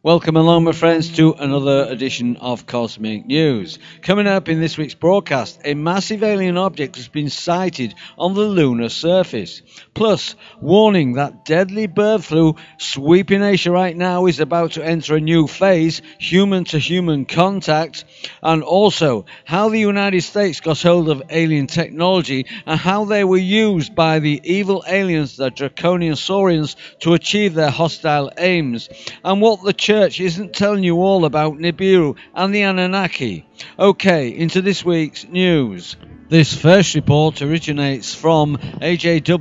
Welcome along, my friends, to another edition of Cosmic News. Coming up in this week's broadcast, a massive alien object has been sighted on the lunar surface. Plus, warning that deadly bird flu sweeping Asia right now is about to enter a new phase, human-to-human contact, and also how the United States got hold of alien technology and how they were used by the evil aliens, the Draconian Saurians, to achieve their hostile aims, and what the church isn't telling you all about Nibiru and the Anunnaki. Okay, into this week's news. This first report originates from ajw.asahi.com,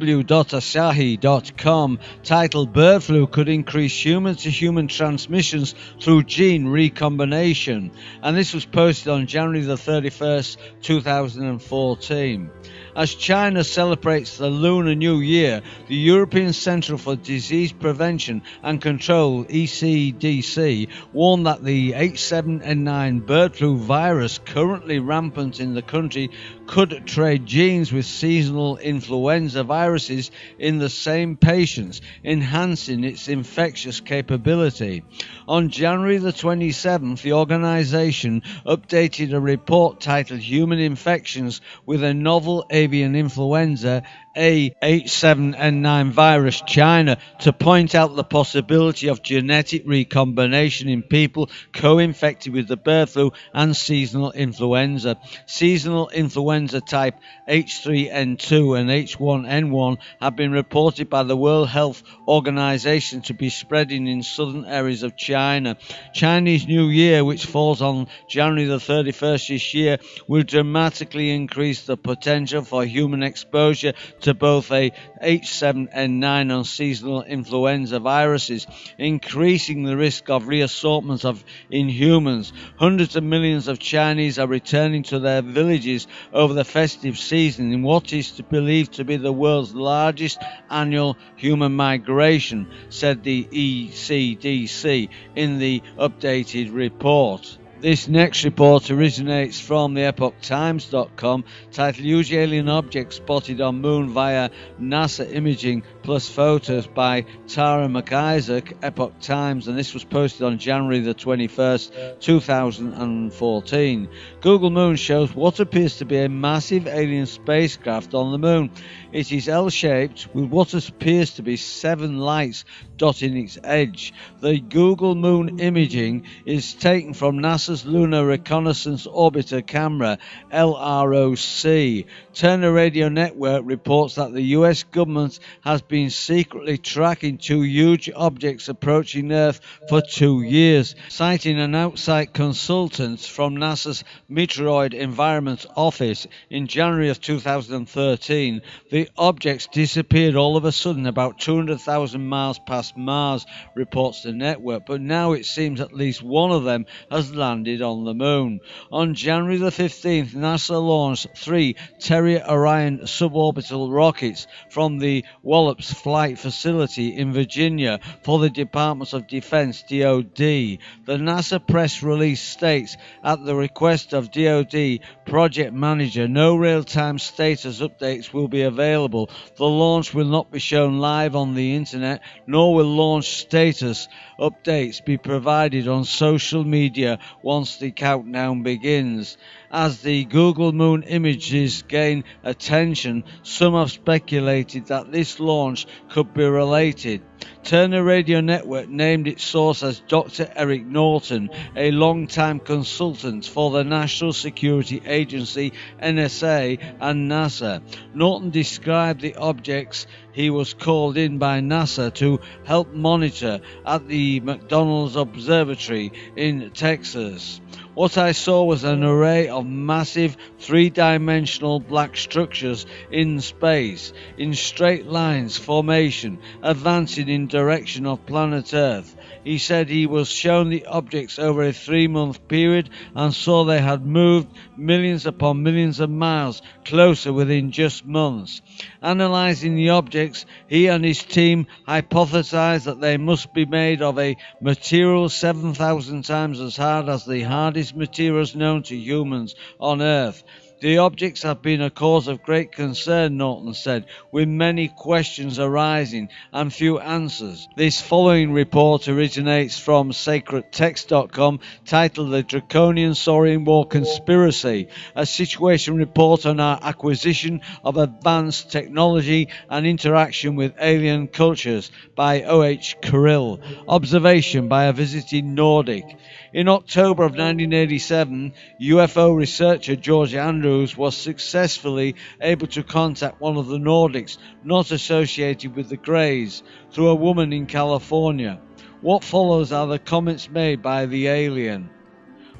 titled "Bird Flu Could Increase Human-to-Human Transmissions Through Gene Recombination," and this was posted on January the 31st, 2014. As China celebrates the Lunar New Year, the European Centre for Disease Prevention and Control (ECDC) warned that the H7N9 bird flu virus, currently rampant in the country, could trade genes with seasonal influenza viruses in the same patients, enhancing its infectious capability. On January the 27th, the organisation updated a report titled "Human Infections with a Novel Avian Influenza A H7N9 Virus China" to point out the possibility of genetic recombination in people co-infected with the bird flu and seasonal influenza. Seasonal influenza type H3N2 and H1N1 have been reported by the World Health Organization to be spreading in southern areas of China. Chinese New Year, which falls on January the 31st this year, will dramatically increase the potential for human exposure to both a H7N9 and seasonal influenza viruses, increasing the risk of reassortment of Inhumans. Hundreds of millions of Chinese are returning to their villages over the festive season in what is believed to be the world's largest annual human migration, said the ECDC in the updated report. This next report originates from the epochtimes.com, titled "Huge Alien Object Spotted on Moon via NASA Imaging Plus Photos" by Tara McIsaac, Epoch Times, and this was posted on January the 21st, 2014. Google Moon shows what appears to be a massive alien spacecraft on the moon. It is L-shaped with what appears to be 7 lights dotting its edge. The Google Moon imaging is taken from NASA's Lunar Reconnaissance Orbiter Camera, LROC. Turner Radio Network reports that the US government has been secretly tracking 2 huge objects approaching Earth for 2 years. Citing an outside consultant from NASA's Meteoroid Environment Office in January of 2013, the objects disappeared all of a sudden about 200,000 miles past Mars, reports the network, but now it seems at least one of them has landed on the moon. On January the 15th, NASA launched 3 Terrier Orion suborbital rockets from the Wallops Flight Facility in Virginia for the Department of Defense, DoD. The NASA press release states, at the request of DoD project manager, no real-time status updates will be available. The launch will not be shown live on the internet, nor will launch status updates be provided on social media once the countdown begins. As the Google Moon images gain attention, some have speculated that this launch could be related. Turner Radio Network named its source as Dr. Eric Norton, a long-time consultant for the National Security Agency, NSA, and NASA. Norton described the objects he was called in by NASA to help monitor at the McDonald's Observatory in Texas. What I saw was an array of massive 3-dimensional black structures in space, in straight lines formation, advancing in direction of planet Earth. He said he was shown the objects over a 3-month period and saw they had moved millions upon millions of miles closer within just months. Analyzing the objects, he and his team hypothesized that they must be made of a material 7,000 times as hard as the hardest materials known to humans on Earth. The objects have been a cause of great concern, Norton said, with many questions arising and few answers. This following report originates from sacredtext.com, titled The Draconian Saurian War Conspiracy, a situation report on our acquisition of advanced technology and interaction with alien cultures, by O.H. Kirill. Observation by a visiting Nordic. In October of 1987, UFO researcher George Andrews was successfully able to contact one of the Nordics not associated with the Greys through a woman in California. What follows are the comments made by the alien.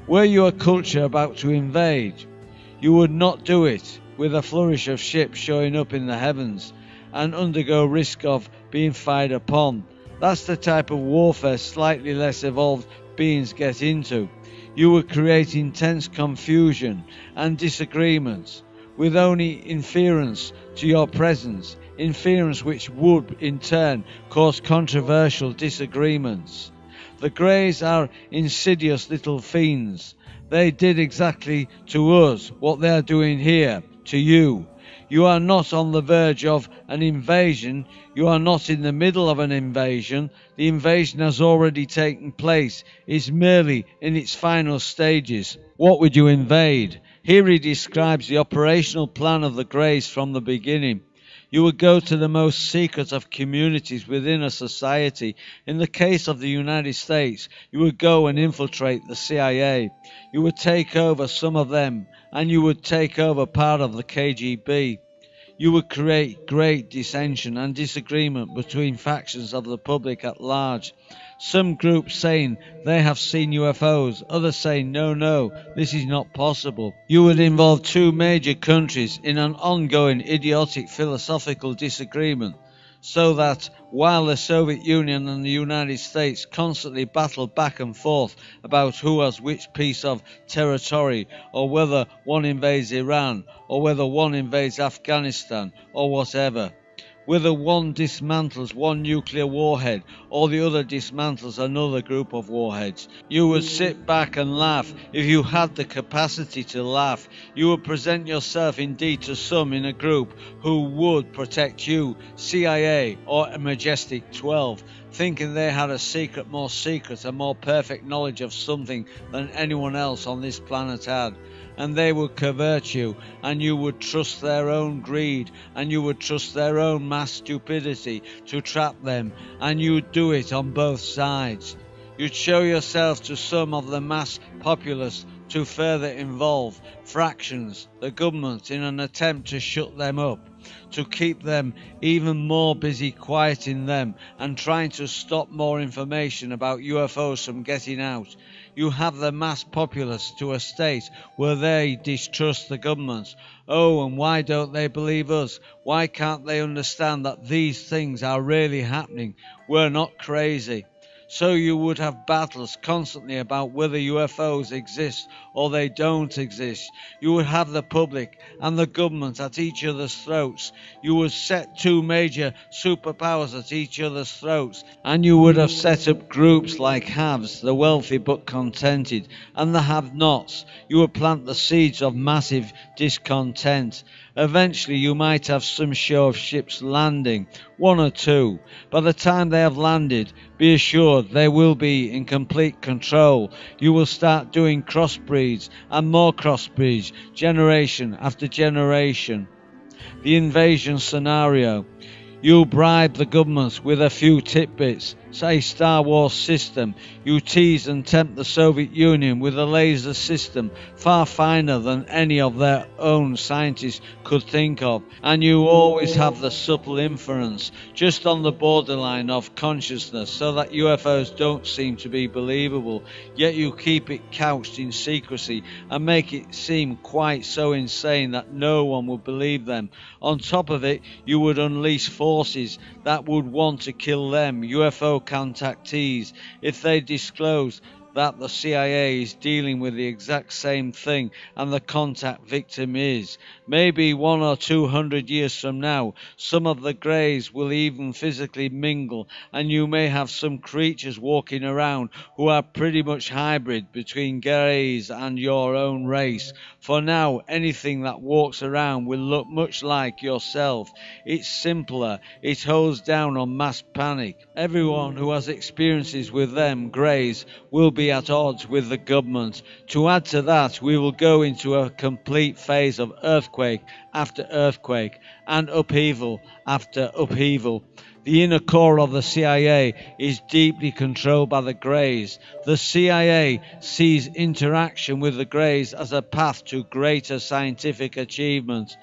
Were you a culture about to invade, you would not do it with a flourish of ships showing up in the heavens and undergo risk of being fired upon. That's the type of warfare slightly less evolved beings get into. You would create intense confusion and disagreements, with only inference to your presence, inference which would in turn cause controversial disagreements. The Greys are insidious little fiends. They did exactly to us what they are doing here to you. You are not on the verge of an invasion. You are not in the middle of an invasion. The invasion has already taken place. It's merely in its final stages. What would you invade? Here he describes the operational plan of the Greys from the beginning. You would go to the most secret of communities within a society. In the case of the United States, you would go and infiltrate the CIA. You would take over some of them, and you would take over part of the KGB. You would create great dissension and disagreement between factions of the public at large. Some groups saying they have seen UFOs, others saying no, this is not possible. You would involve two major countries in an ongoing idiotic philosophical disagreement, so that while the Soviet Union and the United States constantly battle back and forth about who has which piece of territory, or whether one invades Iran, or whether one invades Afghanistan, or whatever, whether one dismantles one nuclear warhead or the other dismantles another group of warheads, you would sit back and laugh if you had the capacity to laugh. You would present yourself indeed to some in a group who would protect you, CIA or a Majestic 12, thinking they had a secret, more secret and more perfect knowledge of something than anyone else on this planet had. And they would covert you, and you would trust their own greed, and you would trust their own mass stupidity to trap them, and you would do it on both sides. You'd show yourself to some of the mass populace to further involve fractions, the government, in an attempt to shut them up, to keep them even more busy quieting them and trying to stop more information about UFOs from getting out. You have the mass populace to a state where they distrust the government. Oh, and why don't they believe us? Why can't they understand that these things are really happening? We're not crazy. So you would have battles constantly about whether UFOs exist or they don't exist. You would have the public and the government at each other's throats. You would set two major superpowers at each other's throats, and you would have set up groups like haves, the wealthy but contented, and the have-nots. You would plant the seeds of massive discontent. Eventually you might have some show of ships landing, one or two. By the time they have landed, be assured they will be in complete control. You will start doing crossbreeds and more crossbreeds, generation after generation. The invasion scenario. You bribe the governments with a few tidbits, say Star Wars system. You tease and tempt the Soviet Union with a laser system far finer than any of their own scientists could think of, and you always have the subtle inference, just on the borderline of consciousness, so that UFOs don't seem to be believable, yet you keep it couched in secrecy and make it seem quite so insane that no one would believe them. On top of it, you would unleash forces that would want to kill them, UFO contactees, if they disclose that the CIA is dealing with the exact same thing and the contact victim is. Maybe 100 or 200 years from now, some of the greys will even physically mingle, and you may have some creatures walking around who are pretty much hybrid between greys and your own race. For now, anything that walks around will look much like yourself. It's simpler, it holds down on mass panic. Everyone who has experiences with them greys will be at odds with the government. To add to that, we will go into a complete phase of earthquake after earthquake and upheaval after upheaval. The inner core of the CIA is deeply controlled by the Greys. The CIA sees interaction with the Greys as a path to greater scientific achievement.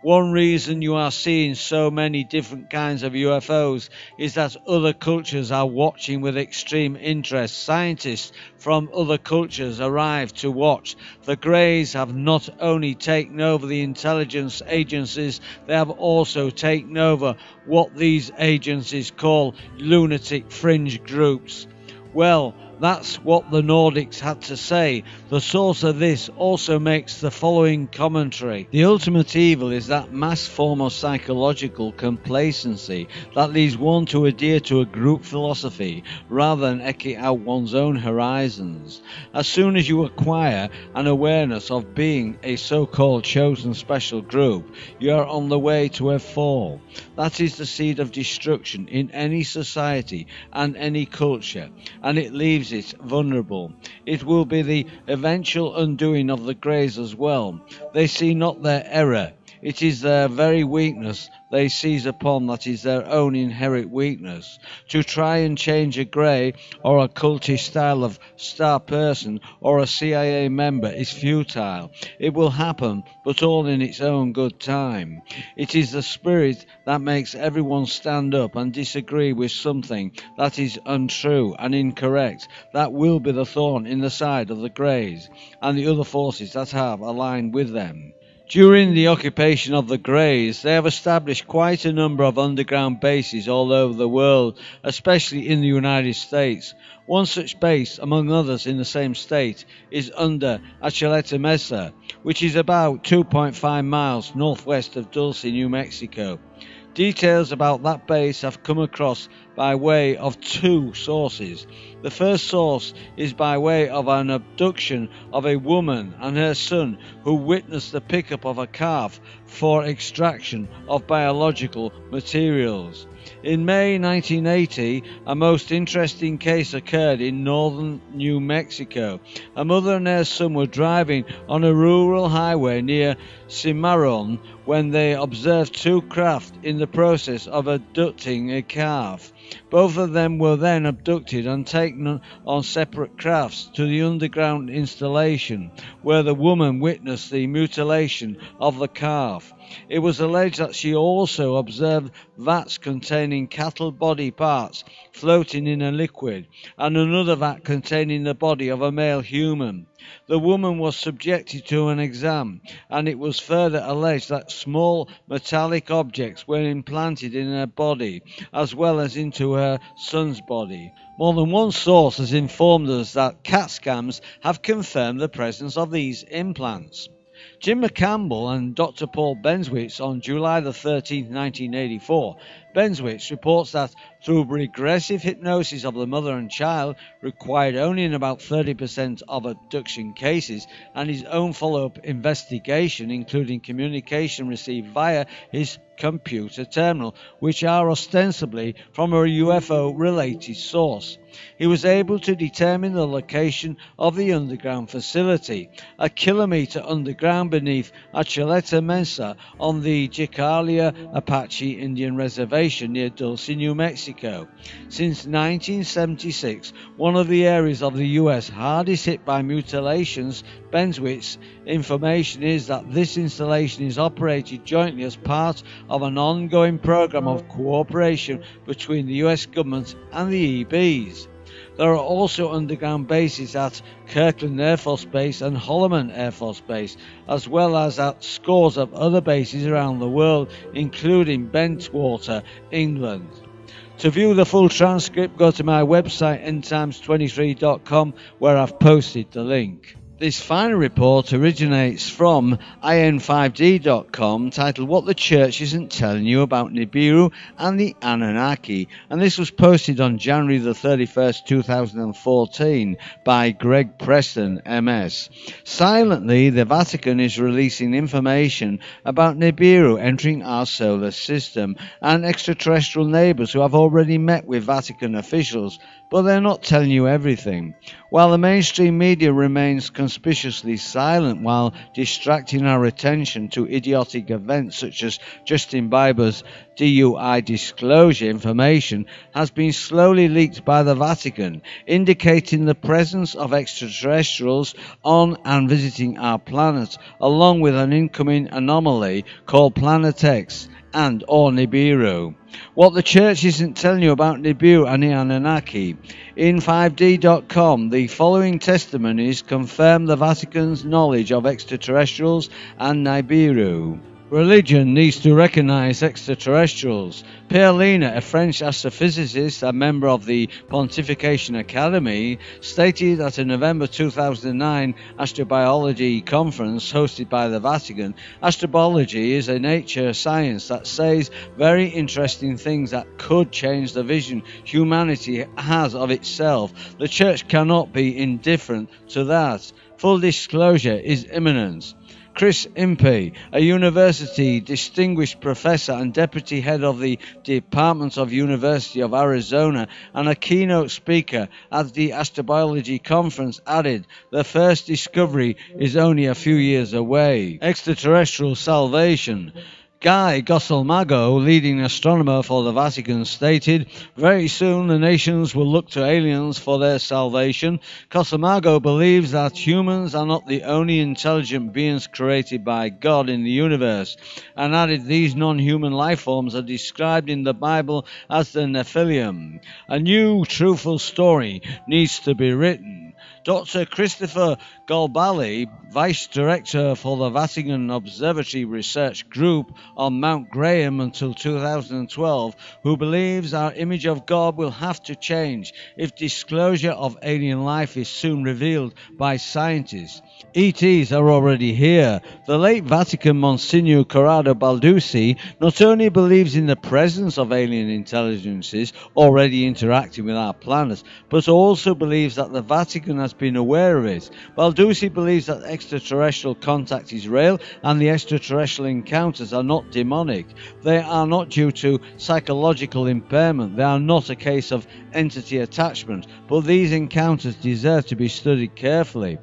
One reason you are seeing so many different kinds of UFOs is that other cultures are watching with extreme interest. Scientists from other cultures arrive to watch. The Greys have not only taken over the intelligence agencies, they have also taken over what these agencies call lunatic fringe groups. Well, that's what the Nordics had to say. The source of this also makes the following commentary. The ultimate evil is that mass form of psychological complacency that leads one to adhere to a group philosophy rather than echo out one's own horizons. As soon as you acquire an awareness of being a so-called chosen special group, you are on the way to a fall. That is the seed of destruction in any society and any culture, and it leaves it vulnerable. It will be the eventual undoing of the Greys as well. They see not their error, it is their very weakness they seize upon that is their own inherent weakness. To try and change a Grey or a cultish style of star person or a CIA member is futile. It will happen, but all in its own good time. It is the spirit that makes everyone stand up and disagree with something that is untrue and incorrect that will be the thorn in the side of the Greys and the other forces that have aligned with them. During the occupation of the Greys, they have established quite a number of underground bases all over the world, especially in the United States. One such base, among others in the same state, is under Achaleta Mesa, which is about 2.5 miles northwest of Dulce, New Mexico. Details about that base have come across by way of two sources. The first source is by way of an abduction of a woman and her son who witnessed the pickup of a calf for extraction of biological materials. In May 1980, a most interesting case occurred in northern New Mexico. A mother and her son were driving on a rural highway near Cimarron when they observed two craft in the process of abducting a calf. Both of them were then abducted and taken on separate crafts to the underground installation, where the woman witnessed the mutilation of the calf. It was alleged that she also observed vats containing cattle body parts floating in a liquid, and another vat containing the body of a male human. The woman was subjected to an exam, and it was further alleged that small metallic objects were implanted in her body, as well as into her son's body. More than one source has informed us that CAT scans have confirmed the presence of these implants. Jim McCampbell and Dr. Paul Benswitz on July the 13th, 1984. Benswitz reports that through regressive hypnosis of the mother and child, required only in about 30% of abduction cases, and his own follow-up investigation, including communication received via his computer terminal, which are ostensibly from a UFO-related source. He was able to determine the location of the underground facility, a kilometer underground beneath Achaleta Mesa on the Jicalia Apache Indian Reservation near Dulce, New Mexico. Since 1976, one of the areas of the U.S. hardest hit by mutilations, Benswitz's information is that this installation is operated jointly as part of an ongoing program of cooperation between the U.S. government and the EBs. There are also underground bases at Kirtland Air Force Base and Holloman Air Force Base, as well as at scores of other bases around the world, including Bentwater, England. To view the full transcript, go to my website endtimes23.com, where I've posted the link. This final report originates from in5d.com, titled What the Church Isn't Telling You About Nibiru and the Anunnaki, and this was posted on January the 31st, 2014 by Greg Preston, MS. Silently, the Vatican is releasing information about Nibiru entering our solar system and extraterrestrial neighbours who have already met with Vatican officials, but they're not telling you everything. While the mainstream media remains conspicuously silent while distracting our attention to idiotic events such as Justin Bieber's DUI disclosure, information has been slowly leaked by the Vatican, indicating the presence of extraterrestrials on and visiting our planet, along with an incoming anomaly called Planet X and or Nibiru. What the Church isn't telling you about Nibiru and the Anunnaki. In 5d.com, the following testimonies confirm the Vatican's knowledge of extraterrestrials and Nibiru. Religion needs to recognize extraterrestrials. Pierre Lina, a French astrophysicist and member of the Pontification Academy, stated at a November 2009 astrobiology conference hosted by the Vatican, astrobiology is a nature science that says very interesting things that could change the vision humanity has of itself. The Church cannot be indifferent to that. Full disclosure is imminent. Chris Impey, a university distinguished professor and deputy head of the Department of University of Arizona and a keynote speaker at the astrobiology conference, added, "The first discovery is only a few years away." Extraterrestrial salvation. Guy Gosselmago, leading astronomer for the Vatican, stated, "Very soon the nations will look to aliens for their salvation." Gosselmago believes that humans are not the only intelligent beings created by God in the universe, and added these non-human life forms are described in the Bible as the Nephilim. A new, truthful story needs to be written. Dr. Christopher Golbali, Vice Director for the Vatican Observatory Research Group on Mount Graham until 2012, who believes our image of God will have to change if disclosure of alien life is soon revealed by scientists. ETs are already here. The late Vatican Monsignor Corrado Balducci not only believes in the presence of alien intelligences already interacting with our planet, but also believes that the Vatican has been aware of it. Balducci believes that extraterrestrial contact is real and the extraterrestrial encounters are not demonic. They are not due to psychological impairment. They are not a case of entity attachment, but these encounters deserve to be studied carefully.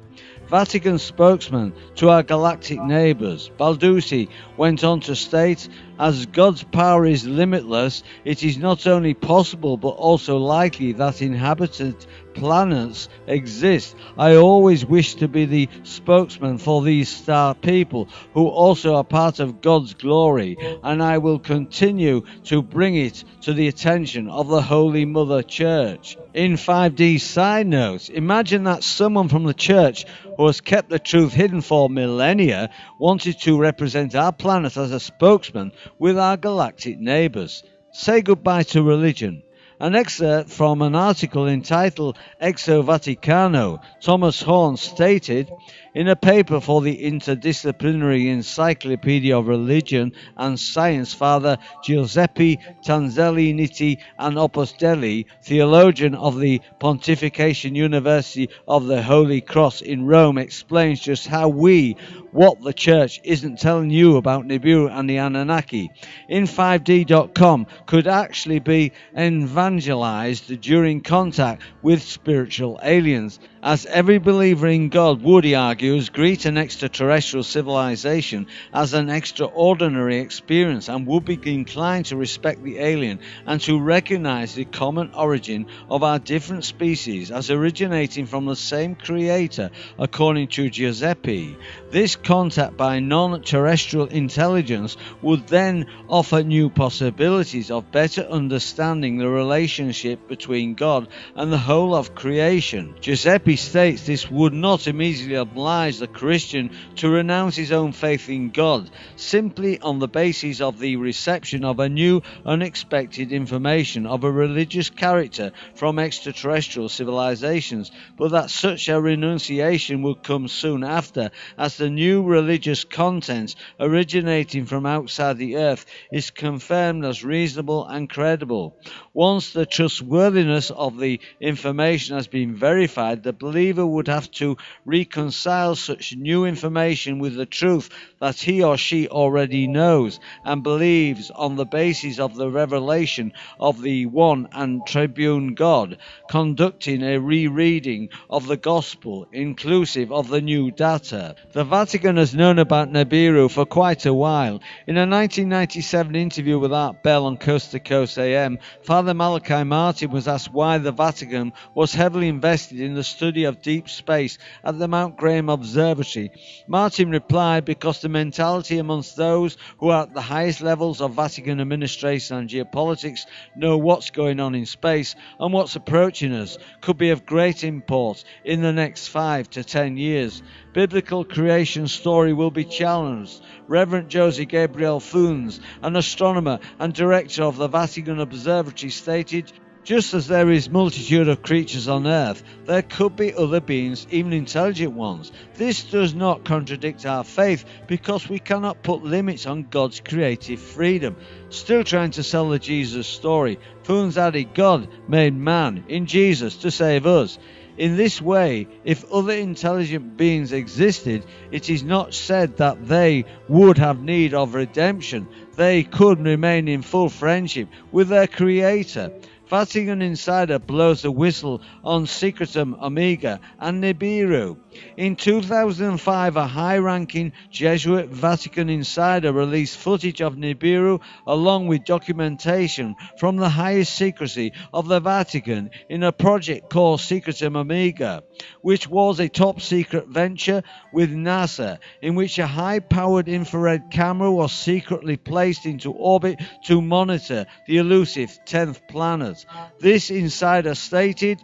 Vatican spokesman to our galactic neighbours, Balducci went on to state, "As God's power is limitless, it is not only possible but also likely that inhabited planets exist. I always wish to be the spokesman for these star people who also are part of God's glory, and I will continue to bring it to the attention of the Holy Mother Church." In 5D side notes, imagine that someone from the Church who has kept the truth hidden for millennia wanted to represent our planet as a spokesman with our galactic neighbours. Say goodbye to religion. An excerpt from an article entitled Exo Vaticano, Thomas Horn stated, in a paper for the Interdisciplinary Encyclopedia of Religion and Science, Father Giuseppe Tanzelli Nitti and Opus Dei, theologian of the Pontification University of the Holy Cross in Rome, explains just how what the Church isn't telling you about Nibiru and the Anunnaki in 5D.com could actually be evangelized during contact with spiritual aliens, as every believer in God would, he argues, greet an extraterrestrial civilization as an extraordinary experience and would be inclined to respect the alien and to recognize the common origin of our different species as originating from the same creator, according to Giuseppe. This contact by non-terrestrial intelligence would then offer new possibilities of better understanding the relationship between God and the whole of creation. Giuseppe states this would not immediately oblige the Christian to renounce his own faith in God, simply on the basis of the reception of a new, unexpected information of a religious character from extraterrestrial civilizations, but that such a renunciation would come soon after, as the new religious content originating from outside the earth is confirmed as reasonable and credible. Once the trustworthiness of the information has been verified, the believer would have to reconcile such new information with the truth that he or she already knows and believes on the basis of the revelation of the one and triune God, conducting a rereading of the Gospel inclusive of the new data. The Vatican has known about Nibiru for quite a while. In a 1997 interview with Art Bell on Coast to Coast AM, Father Malachi Martin was asked why the Vatican was heavily invested in the study of deep space at the Mount Graham Observatory. Martin replied, because the mentality amongst those who are at the highest levels of Vatican administration and geopolitics know what's going on in space and what's approaching us could be of great import in the next 5 to 10 years. Biblical creation story will be challenged. Reverend Jose Gabriel Funes, an astronomer and director of the Vatican Observatory, stated, just as there is multitude of creatures on earth, there could be other beings, even intelligent ones. This does not contradict our faith because we cannot put limits on God's creative freedom. Still trying to sell the Jesus story, Funes added, God made man in Jesus to save us. In this way, if other intelligent beings existed, it is not said that they would have need of redemption. They could remain in full friendship with their Creator. Vatican Insider blows the whistle on Secretum Omega and Nibiru. In 2005, a high-ranking Jesuit Vatican Insider released footage of Nibiru along with documentation from the highest secrecy of the Vatican in a project called Secretum Omega, which was a top-secret venture with NASA, in which a high-powered infrared camera was secretly placed into orbit to monitor the elusive 10th planet. This insider stated,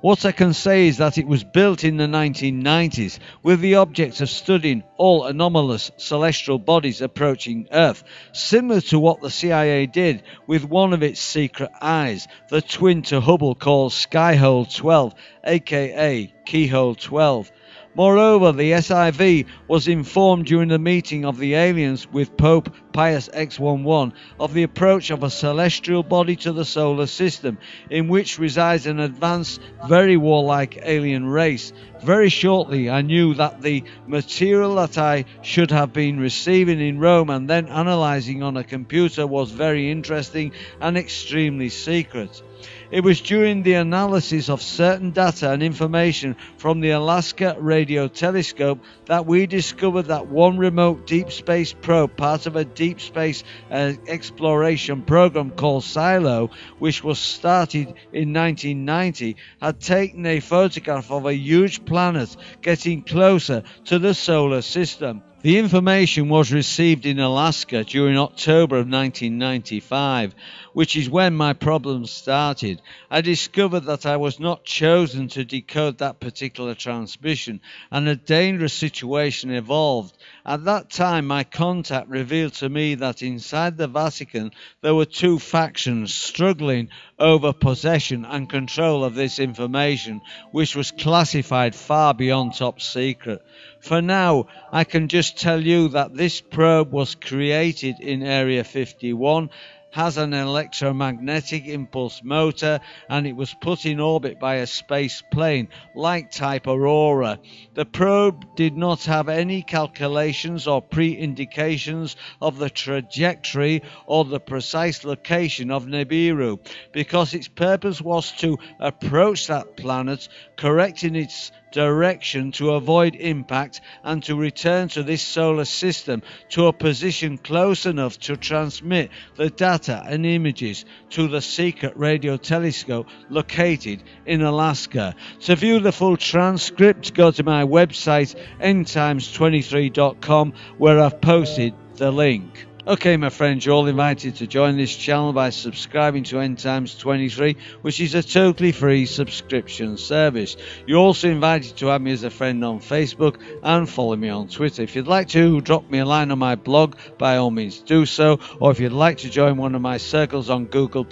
what I can say is that it was built in the 1990s with the object of studying all anomalous celestial bodies approaching Earth, similar to what the CIA did with one of its secret eyes, the twin to Hubble called Skyhole 12, aka Keyhole 12. Moreover, the SIV was informed during the meeting of the aliens with Pope Pius X11 of the approach of a celestial body to the solar system, in which resides an advanced, very warlike alien race. Very shortly, I knew that the material that I should have been receiving in Rome and then analyzing on a computer was very interesting and extremely secret. It was during the analysis of certain data and information from the Alaska Radio Telescope that we discovered that one remote deep space probe, part of a deep space exploration program called Silo, which was started in 1990, had taken a photograph of a huge planet getting closer to the solar system. The information was received in Alaska during October of 1995, which is when my problems started. I discovered that I was not chosen to decode that particular transmission, and a dangerous situation evolved. At that time, my contact revealed to me that inside the Vatican there were two factions struggling over possession and control of this information, which was classified far beyond top secret. For now, I can just tell you that this probe was created in Area 51, has an electromagnetic impulse motor, and it was put in orbit by a space plane, like type Aurora. The probe did not have any calculations or pre-indications of the trajectory or the precise location of Nibiru, because its purpose was to approach that planet, correcting its direction to avoid impact and to return to this solar system to a position close enough to transmit the data and images to the secret radio telescope located in Alaska. To view the full transcript, go to my website endtimes23.com, where I've posted the link. Okay, my friends, you're all invited to join this channel by subscribing to End Times 23, which is a totally free subscription service. You're also invited to add me as a friend on Facebook and follow me on Twitter. If you'd like to drop me a line on my blog, by all means do so, or if you'd like to join one of my circles on Google+,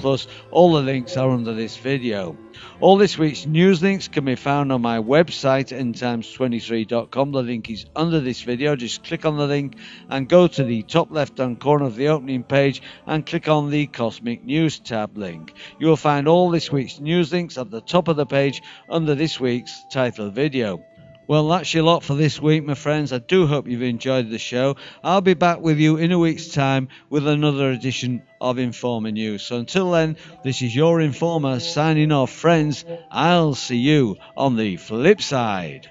all the links are under this video. All this week's news links can be found on my website, endtimes23.com. The link is under this video. Just click on the link and go to the top left-hand corner of the opening page and click on the Cosmic News tab link. You will find all this week's news links at the top of the page under this week's title video. Well, that's your lot for this week, my friends. I do hope you've enjoyed the show. I'll be back with you in a week's time with another edition of Informer News. So until then, this is your Informer signing off, friends. I'll see you on the flip side.